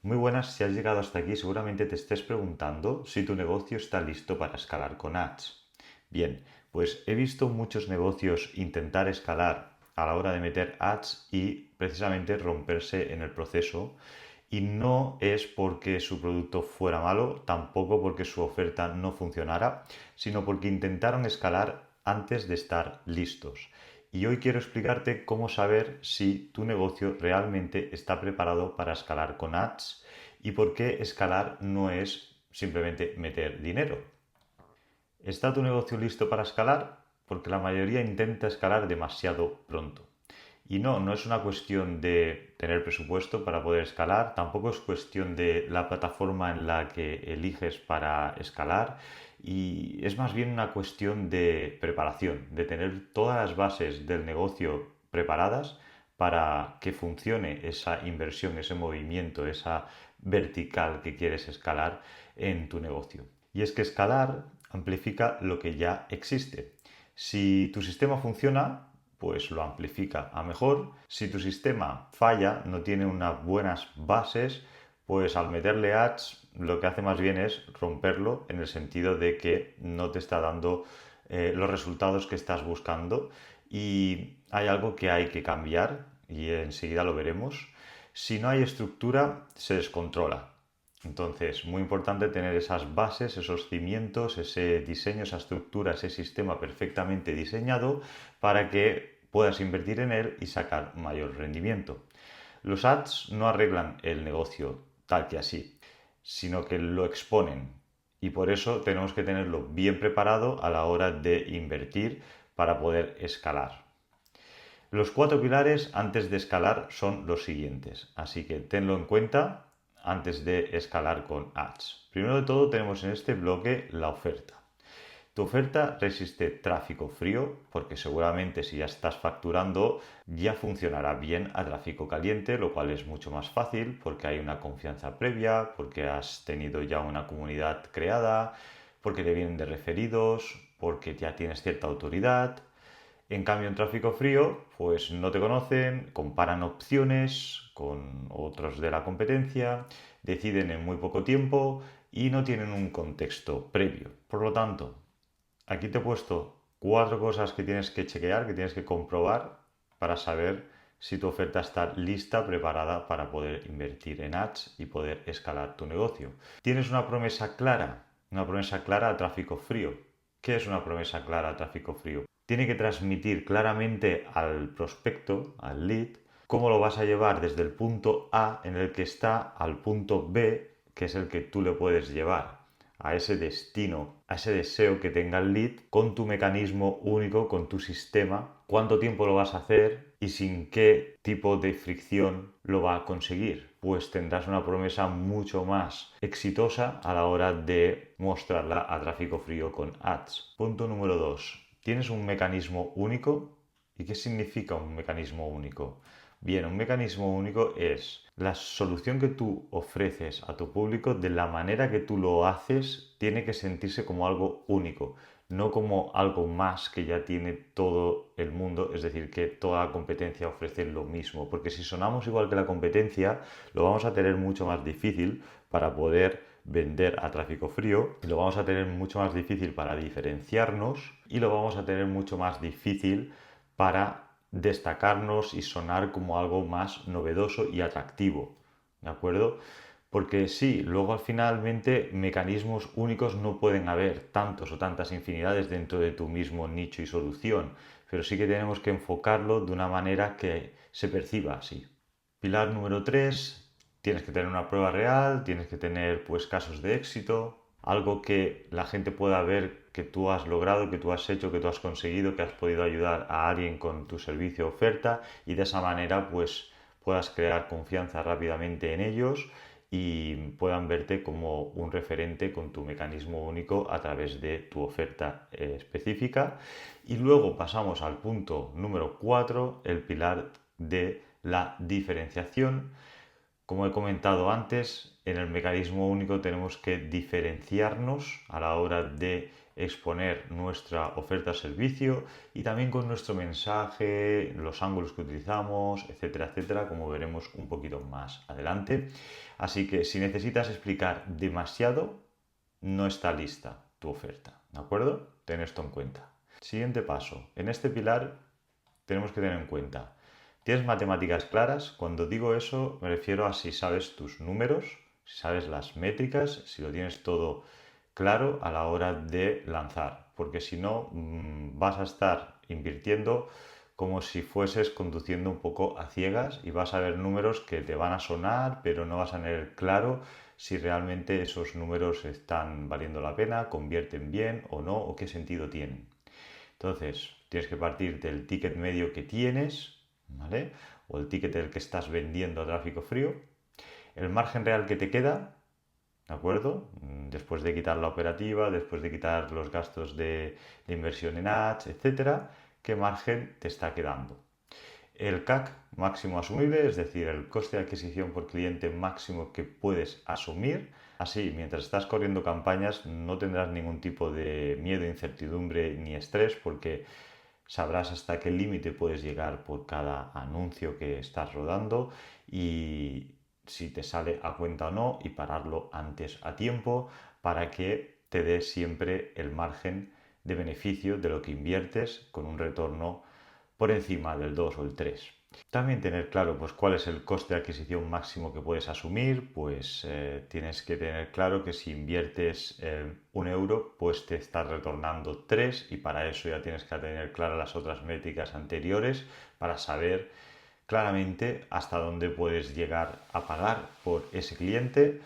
Muy buenas, si has llegado hasta aquí seguramente te estés preguntando si tu negocio está listo para escalar con ads. Bien, pues he visto muchos negocios intentar escalar a la hora de meter ads y precisamente romperse en el proceso. Y no es porque su producto fuera malo, tampoco porque su oferta no funcionara, sino porque intentaron escalar antes de estar listos. Y hoy quiero explicarte cómo saber si tu negocio realmente está preparado para escalar con ads y por qué escalar no es simplemente meter dinero. ¿Está tu negocio listo para escalar? Porque la mayoría intenta escalar demasiado pronto. Y no es una cuestión de tener presupuesto para poder escalar, tampoco es cuestión de la plataforma en la que eliges para escalar y es más bien una cuestión de preparación, de tener todas las bases del negocio preparadas para que funcione esa inversión, ese movimiento, esa vertical que quieres escalar en tu negocio. Y es que escalar amplifica lo que ya existe. Si tu sistema funciona, pues lo amplifica a mejor. Si tu sistema falla, no tiene unas buenas bases, pues al meterle ads lo que hace más bien es romperlo en el sentido de que no te está dando los resultados que estás buscando y hay algo que hay que cambiar y enseguida lo veremos. Si no hay estructura, se descontrola. Entonces, muy importante tener esas bases, esos cimientos, ese diseño, esa estructura, ese sistema perfectamente diseñado para que puedas invertir en él y sacar mayor rendimiento. Los ads no arreglan el negocio tal que así, sino que lo exponen. Y por eso tenemos que tenerlo bien preparado a la hora de invertir para poder escalar. Los cuatro pilares antes de escalar son los siguientes, así que tenlo en cuenta antes de escalar con ads. Primero de todo tenemos en este bloque la oferta. Tu oferta resiste tráfico frío porque seguramente si ya estás facturando ya funcionará bien a tráfico caliente, lo cual es mucho más fácil porque hay una confianza previa, porque has tenido ya una comunidad creada, porque te vienen de referidos, porque ya tienes cierta autoridad. En cambio, en tráfico frío, pues no te conocen, comparan opciones con otros de la competencia, deciden en muy poco tiempo y no tienen un contexto previo. Por lo tanto, aquí te he puesto cuatro cosas que tienes que chequear, que tienes que comprobar para saber si tu oferta está lista, preparada para poder invertir en ads y poder escalar tu negocio. ¿Tienes una promesa clara? Una promesa clara a tráfico frío. ¿Qué es una promesa clara a tráfico frío? Tiene que transmitir claramente al prospecto, al lead, cómo lo vas a llevar desde el punto A en el que está al punto B, que es el que tú le puedes llevar a ese destino, a ese deseo que tenga el lead, con tu mecanismo único, con tu sistema, cuánto tiempo lo vas a hacer y sin qué tipo de fricción lo va a conseguir. Pues tendrás una promesa mucho más exitosa a la hora de mostrarla a tráfico frío con ads. Punto número 2. ¿Tienes un mecanismo único? ¿Y qué significa un mecanismo único? Bien, un mecanismo único es la solución que tú ofreces a tu público de la manera que tú lo haces tiene que sentirse como algo único, no como algo más que ya tiene todo el mundo, es decir, que toda la competencia ofrece lo mismo, porque si sonamos igual que la competencia, lo vamos a tener mucho más difícil para poder vender a tráfico frío, y lo vamos a tener mucho más difícil para diferenciarnos y lo vamos a tener mucho más difícil para destacarnos y sonar como algo más novedoso y atractivo, ¿de acuerdo? Porque sí, luego finalmente mecanismos únicos no pueden haber tantos o tantas infinidades dentro de tu mismo nicho y solución, pero sí que tenemos que enfocarlo de una manera que se perciba así. Pilar número 3: tienes que tener una prueba real, tienes que tener pues casos de éxito, algo que la gente pueda ver que tú has logrado, que tú has hecho, que tú has conseguido, que has podido ayudar a alguien con tu servicio o oferta y de esa manera pues puedas crear confianza rápidamente en ellos y puedan verte como un referente con tu mecanismo único a través de tu oferta específica. Y luego pasamos al punto número 4, el pilar de la diferenciación. Como he comentado antes, en el mecanismo único tenemos que diferenciarnos a la hora de exponer nuestra oferta o servicio y también con nuestro mensaje, los ángulos que utilizamos, etcétera, etcétera, como veremos un poquito más adelante. Así que si necesitas explicar demasiado, no está lista tu oferta, ¿de acuerdo? Ten esto en cuenta. Siguiente paso. En este pilar tenemos que tener en cuenta. ¿Tienes matemáticas claras? Cuando digo eso me refiero a si sabes tus números, si sabes las métricas, si lo tienes todo claro a la hora de lanzar. Porque si no, vas a estar invirtiendo como si fueses conduciendo un poco a ciegas y vas a ver números que te van a sonar, pero no vas a tener claro si realmente esos números están valiendo la pena, convierten bien o no, o qué sentido tienen. Entonces, tienes que partir del ticket medio que tienes, ¿vale? O el ticket del que estás vendiendo a tráfico frío, el margen real que te queda, ¿de acuerdo? Después de quitar la operativa, después de quitar los gastos de inversión en ads, etcétera, ¿qué margen te está quedando? El CAC máximo asumible, es decir, el coste de adquisición por cliente máximo que puedes asumir. Así, mientras estás corriendo campañas, no tendrás ningún tipo de miedo, incertidumbre ni estrés porque sabrás hasta qué límite puedes llegar por cada anuncio que estás rodando y si te sale a cuenta o no y pararlo antes a tiempo para que te dé siempre el margen de beneficio de lo que inviertes con un retorno por encima del 2 o el 3. También tener claro pues, cuál es el coste de adquisición máximo que puedes asumir, pues tienes que tener claro que si inviertes 1 euro, pues te está retornando 3 y para eso ya tienes que tener claras las otras métricas anteriores para saber claramente hasta dónde puedes llegar a pagar por ese cliente.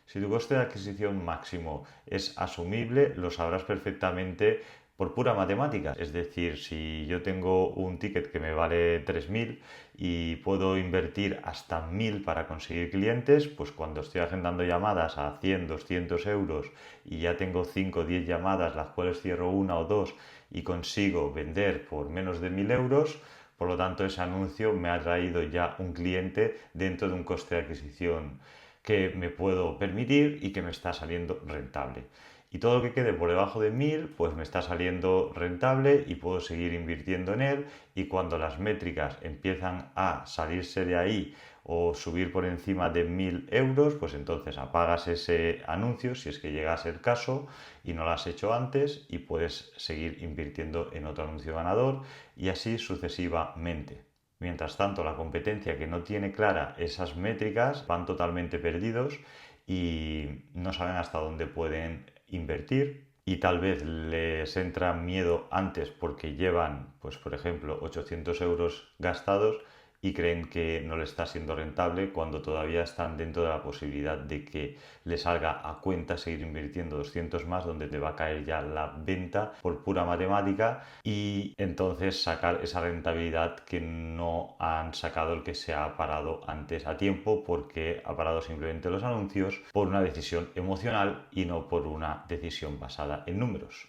Si tu coste de adquisición máximo es asumible, lo sabrás perfectamente por pura matemática. Es decir, si yo tengo un ticket que me vale 3.000 y puedo invertir hasta 1.000 para conseguir clientes, pues cuando estoy agendando llamadas a 100, 200 euros y ya tengo 5 o 10 llamadas, las cuales cierro una o dos y consigo vender por menos de 1.000 euros, por lo tanto ese anuncio me ha traído ya un cliente dentro de un coste de adquisición que me puedo permitir y que me está saliendo rentable. Y todo lo que quede por debajo de 1.000, pues me está saliendo rentable y puedo seguir invirtiendo en él. Y cuando las métricas empiezan a salirse de ahí o subir por encima de 1.000 euros, pues entonces apagas ese anuncio si es que llega a ser caso y no lo has hecho antes y puedes seguir invirtiendo en otro anuncio ganador y así sucesivamente. Mientras tanto, la competencia que no tiene clara esas métricas van totalmente perdidos y no saben hasta dónde pueden invertir y tal vez les entra miedo antes porque llevan, pues por ejemplo, 800 euros gastados y creen que no le está siendo rentable cuando todavía están dentro de la posibilidad de que le salga a cuenta seguir invirtiendo 200 más donde te va a caer ya la venta por pura matemática y entonces sacar esa rentabilidad que no han sacado el que se ha parado antes a tiempo porque ha parado simplemente los anuncios por una decisión emocional y no por una decisión basada en números.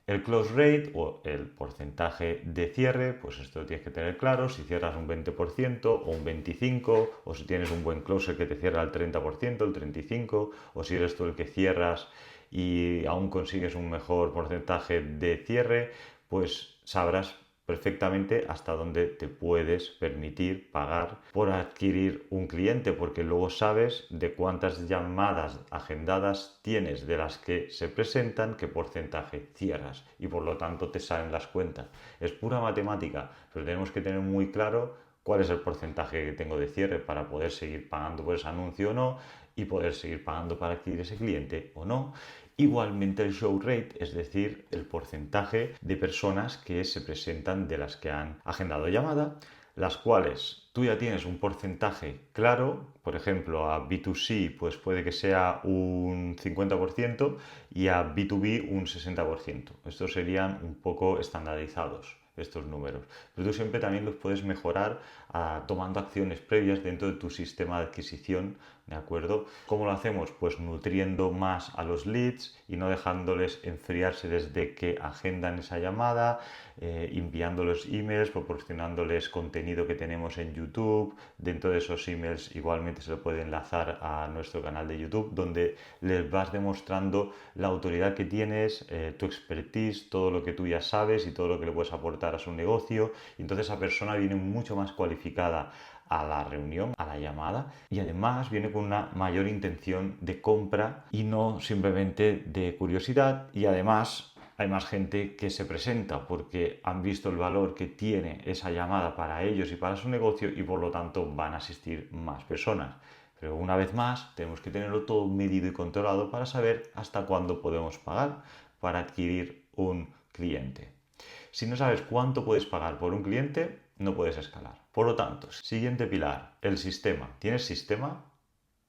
El close rate o el porcentaje de cierre, pues esto lo tienes que tener claro, si cierras un 20% o un 25%, o si tienes un buen closer que te cierra el 30%, el 35%, o si eres tú el que cierras y aún consigues un mejor porcentaje de cierre, pues sabrás perfectamente hasta dónde te puedes permitir pagar por adquirir un cliente, porque luego sabes de cuántas llamadas agendadas tienes de las que se presentan, qué porcentaje cierras y por lo tanto te salen las cuentas. Es pura matemática, pero tenemos que tener muy claro cuál es el porcentaje que tengo de cierre para poder seguir pagando por ese anuncio o no y poder seguir pagando para adquirir ese cliente o no. Igualmente el show rate, es decir, el porcentaje de personas que se presentan de las que han agendado llamada, las cuales tú ya tienes un porcentaje claro, por ejemplo a B2C pues puede que sea un 50% y a B2B un 60%. Estos serían un poco estandarizados estos números, pero tú siempre también los puedes mejorar tomando acciones previas dentro de tu sistema de adquisición, ¿de acuerdo? ¿Cómo lo hacemos? Pues nutriendo más a los leads y no dejándoles enfriarse desde que agendan esa llamada, enviándoles emails, proporcionándoles contenido que tenemos en YouTube. Dentro de esos emails igualmente se lo puede enlazar a nuestro canal de YouTube, donde les vas demostrando la autoridad que tienes, tu expertise, todo lo que tú ya sabes y todo lo que le puedes aportar a su negocio. Y entonces esa persona viene mucho más cualificada a la reunión, a la llamada, y además viene con una mayor intención de compra y no simplemente de curiosidad. Y además hay más gente que se presenta porque han visto el valor que tiene esa llamada para ellos y para su negocio, y por lo tanto van a asistir más personas. Pero una vez más, tenemos que tenerlo todo medido y controlado para saber hasta cuándo podemos pagar para adquirir un cliente. Si no sabes cuánto puedes pagar por un cliente, no puedes escalar. Por lo tanto, siguiente pilar, el sistema. ¿Tienes sistema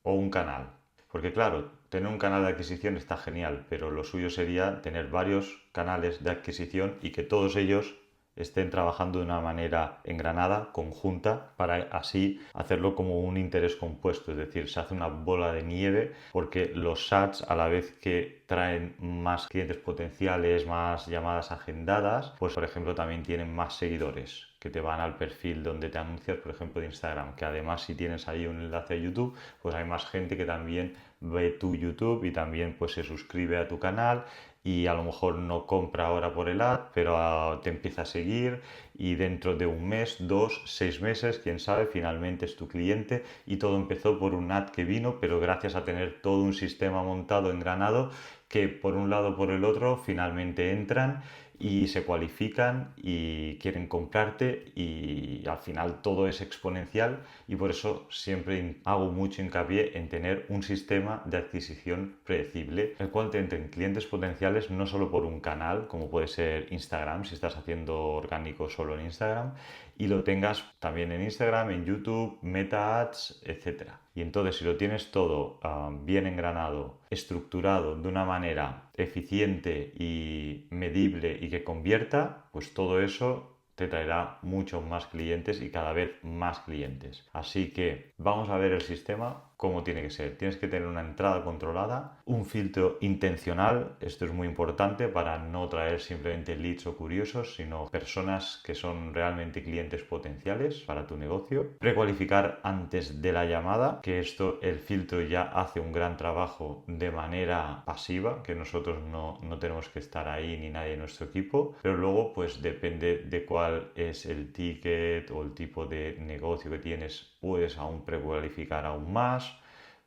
o un canal? Porque claro, tener un canal de adquisición está genial, pero lo suyo sería tener varios canales de adquisición y que todos ellos estén trabajando de una manera engranada, conjunta, para así hacerlo como un interés compuesto, es decir, se hace una bola de nieve porque los ads, a la vez que traen más clientes potenciales, más llamadas agendadas, pues por ejemplo también tienen más seguidores que te van al perfil donde te anuncias, por ejemplo, de Instagram, que además si tienes ahí un enlace a YouTube, pues hay más gente que también ve tu YouTube y también pues se suscribe a tu canal, y a lo mejor no compra ahora por el ad, pero te empieza a seguir y dentro de un mes, 2, 6 meses, quién sabe, finalmente es tu cliente. Y todo empezó por un ad que vino, pero gracias a tener todo un sistema montado, engranado, que por un lado o por el otro finalmente entran y se cualifican y quieren comprarte, y al final todo es exponencial. Y por eso siempre hago mucho hincapié en tener un sistema de adquisición predecible, el cual te entren clientes potenciales no solo por un canal como puede ser Instagram, si estás haciendo orgánico solo en Instagram, y lo tengas también en Instagram, en YouTube, Meta Ads, etcétera. Y entonces si lo tienes todo bien engranado, estructurado de una manera eficiente y medible y que convierta, pues todo eso te traerá muchos más clientes y cada vez más clientes. Así que vamos a ver el sistema como tiene que ser. Tienes que tener una entrada controlada, un filtro intencional, esto es muy importante para no traer simplemente leads o curiosos, sino personas que son realmente clientes potenciales para tu negocio. Precualificar antes de la llamada, que esto el filtro ya hace un gran trabajo de manera pasiva, que nosotros no tenemos que estar ahí ni nadie en nuestro equipo, pero luego pues depende de cuál es el ticket o el tipo de negocio que tienes, puedes aún precualificar aún más.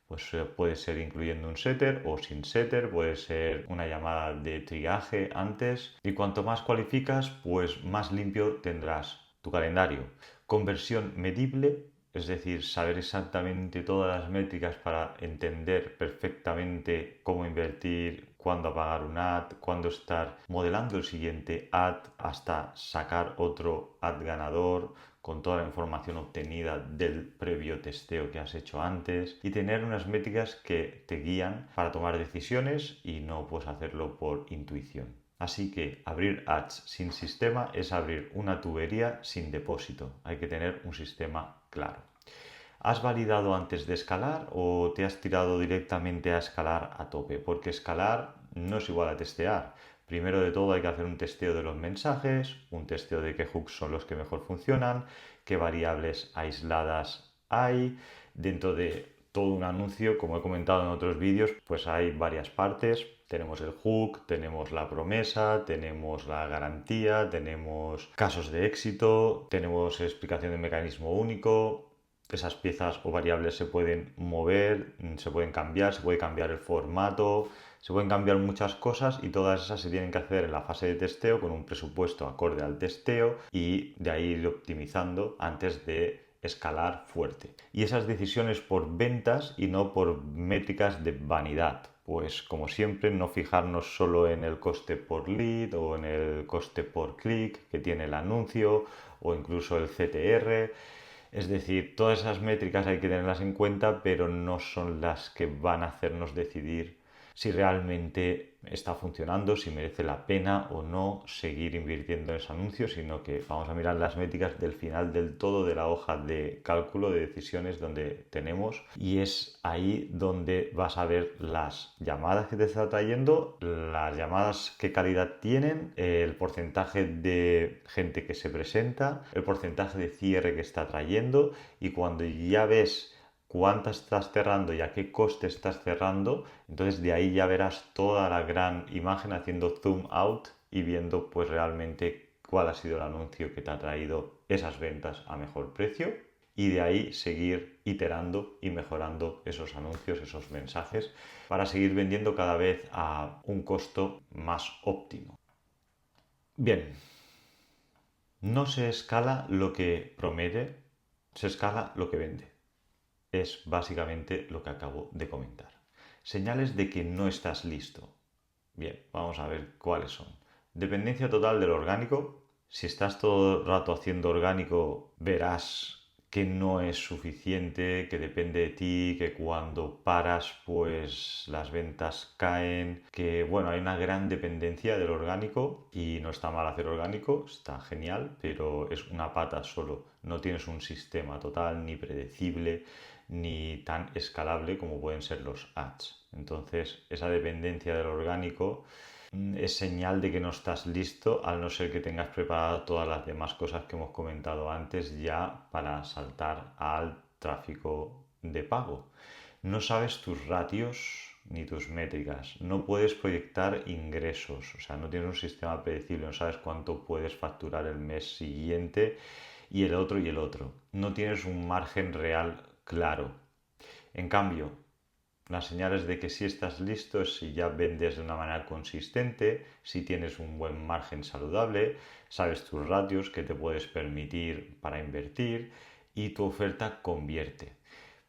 Pues puede ser incluyendo un setter o sin setter, puede ser una llamada de triaje antes, y cuanto más cualificas, pues más limpio tendrás tu calendario. Conversión medible, es decir, saber exactamente todas las métricas para entender perfectamente cómo invertir, cuándo apagar un ad, cuándo estar modelando el siguiente ad hasta sacar otro ad ganador con toda la información obtenida del previo testeo que has hecho antes, y tener unas métricas que te guían para tomar decisiones y no puedes hacerlo por intuición. Así que abrir ads sin sistema es abrir una tubería sin depósito. Hay que tener un sistema claro. ¿Has validado antes de escalar o te has tirado directamente a escalar a tope? Porque escalar no es igual a testear. Primero de todo hay que hacer un testeo de los mensajes, un testeo de qué hooks son los que mejor funcionan, qué variables aisladas hay. Dentro de todo un anuncio, como he comentado en otros vídeos, pues hay varias partes. Tenemos el hook, tenemos la promesa, tenemos la garantía, tenemos casos de éxito, tenemos explicación de mecanismo único. Esas piezas o variables se pueden mover, se pueden cambiar, se puede cambiar el formato, se pueden cambiar muchas cosas, y todas esas se tienen que hacer en la fase de testeo con un presupuesto acorde al testeo, y de ahí ir optimizando antes de escalar fuerte. Y esas decisiones por ventas y no por métricas de vanidad. Pues como siempre, no fijarnos solo en el coste por lead o en el coste por clic que tiene el anuncio o incluso el CTR. Es decir, todas esas métricas hay que tenerlas en cuenta, pero no son las que van a hacernos decidir si realmente está funcionando, si merece la pena o no seguir invirtiendo en ese anuncio, sino que vamos a mirar las métricas del final del todo de la hoja de cálculo de decisiones donde tenemos, y es ahí donde vas a ver las llamadas que te está trayendo, las llamadas qué calidad tienen, el porcentaje de gente que se presenta, el porcentaje de cierre que está trayendo, y cuando ya ves cuántas estás cerrando y a qué coste estás cerrando, entonces de ahí ya verás toda la gran imagen haciendo zoom out y viendo pues realmente cuál ha sido el anuncio que te ha traído esas ventas a mejor precio, y de ahí seguir iterando y mejorando esos anuncios, esos mensajes, para seguir vendiendo cada vez a un costo más óptimo. Bien, no se escala lo que promete, se escala lo que vende. Es básicamente lo que acabo de comentar. Señales de que no estás listo. Bien, vamos a ver cuáles son. Dependencia total del orgánico. Si estás todo el rato haciendo orgánico, verás que no es suficiente, que depende de ti, que cuando paras pues las ventas caen, que bueno, hay una gran dependencia del orgánico, y no está mal hacer orgánico, está genial, pero es una pata solo, no tienes un sistema total ni predecible ni tan escalable como pueden ser los ads. Entonces, esa dependencia del orgánico es señal de que no estás listo, al no ser que tengas preparadas todas las demás cosas que hemos comentado antes ya para saltar al tráfico de pago. No sabes tus ratios ni tus métricas, no puedes proyectar ingresos, o sea, no tienes un sistema predecible, no sabes cuánto puedes facturar el mes siguiente y el otro y el otro. No tienes un margen real claro. En cambio, las señales de que sí estás listo es si ya vendes de una manera consistente, si tienes un buen margen saludable, sabes tus ratios que te puedes permitir para invertir y tu oferta convierte.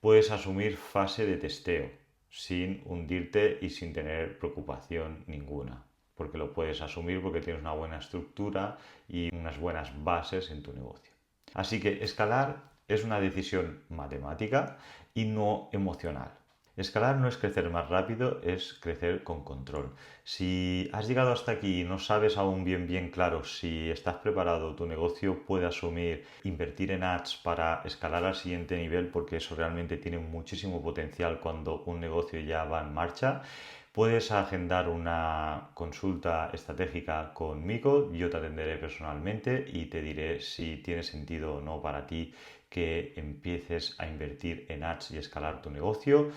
Puedes asumir fase de testeo sin hundirte y sin tener preocupación ninguna, porque lo puedes asumir porque tienes una buena estructura y unas buenas bases en tu negocio. Así que escalar es una decisión matemática y no emocional. Escalar no es crecer más rápido, es crecer con control. Si has llegado hasta aquí y no sabes aún bien claro si estás preparado, tu negocio puede asumir invertir en ads para escalar al siguiente nivel, porque eso realmente tiene muchísimo potencial cuando un negocio ya va en marcha, puedes agendar una consulta estratégica conmigo, yo te atenderé personalmente y te diré si tiene sentido o no para ti que empieces a invertir en ads y escalar tu negocio.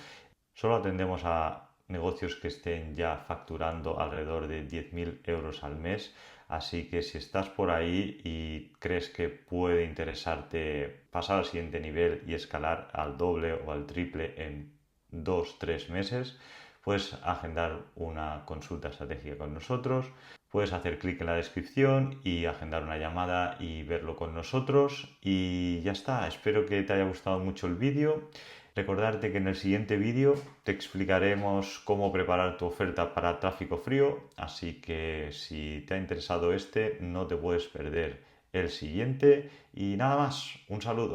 Solo atendemos a negocios que estén ya facturando alrededor de 10.000 euros al mes, así que si estás por ahí y crees que puede interesarte pasar al siguiente nivel y escalar al doble o al triple en 2-3 meses, puedes agendar una consulta estratégica con nosotros. Puedes hacer clic en la descripción y agendar una llamada y verlo con nosotros. Y ya está, espero que te haya gustado mucho el vídeo. Recordarte que en el siguiente vídeo te explicaremos cómo preparar tu oferta para tráfico frío, así que si te ha interesado este, no te puedes perder el siguiente. Y nada más, un saludo.